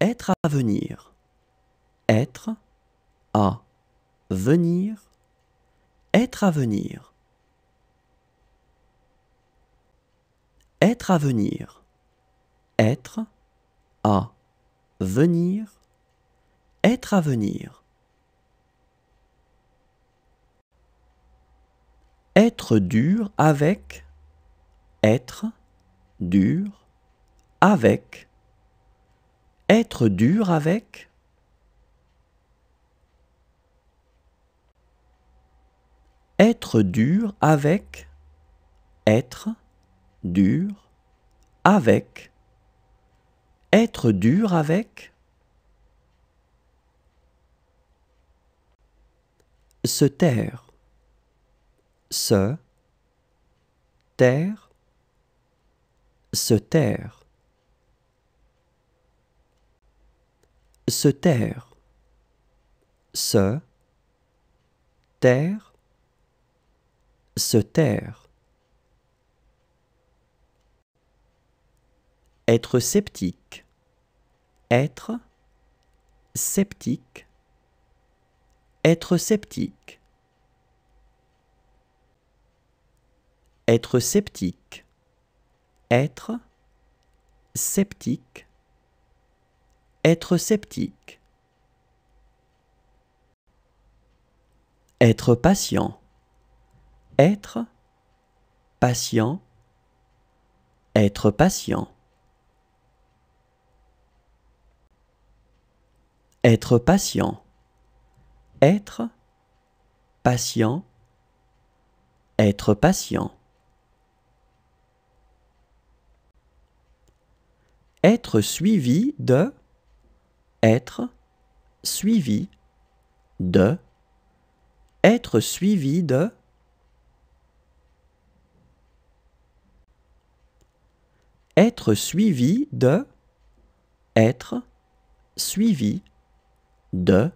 Être à venir. Être à venir. Être à venir. Être à venir. Être à venir. Être à venir. Être dur avec. Être dur avec. Être dur avec. Être dur avec. Être dur avec. Être dur avec. Se taire. Se taire. Se taire. Se taire. Se taire. Se taire. Être sceptique. Être sceptique. Être sceptique. Être sceptique. Être sceptique. Être sceptique. Être patient. Être patient. Être patient. Être patient. Être patient. Être patient. Être suivi de. Être suivi de. Être suivi de. Être suivi de. Être suivi de.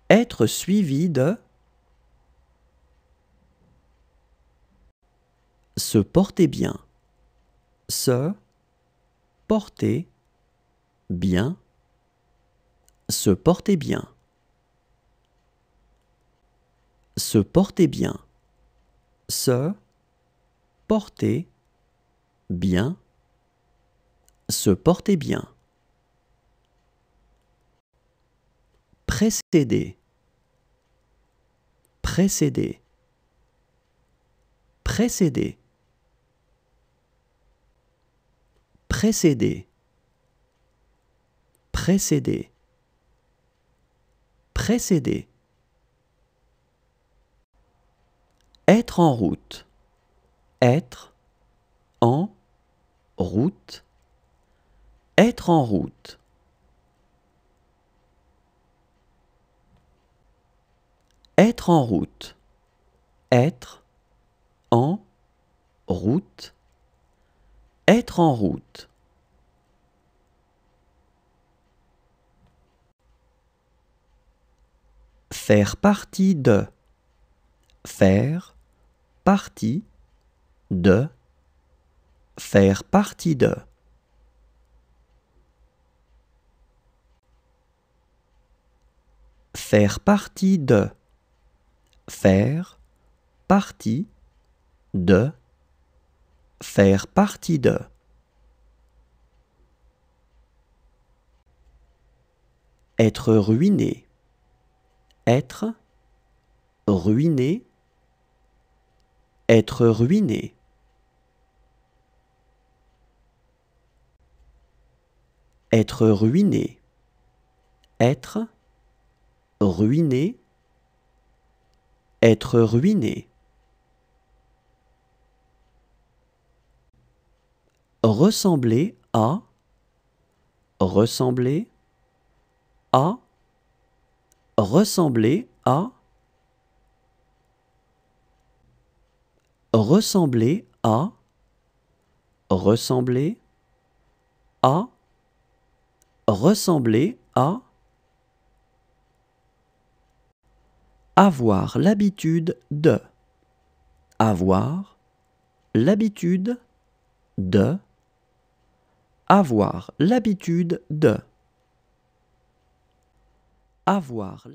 Être suivi de. Se porter bien. Se porter bien. Se porter bien. Se porter bien. Se porter bien. Se porter bien. Précéder. Précéder. Précéder. Précéder. Précéder. Précéder. Être en route. Être en route. Être en route. Être en route. Être en route. Être en route. Faire partie de. Faire partie de. Faire partie de. Faire partie de. Faire partie de. Faire partie de. Être ruiné. Être ruiné. Être ruiné. Être ruiné. Être ruiné. Être ruiné. Ressembler à. Ressembler à. Ressembler à. Ressembler à. Ressembler à. Ressembler à. Avoir l'habitude de. Avoir l'habitude de. Avoir l'habitude de. avoir.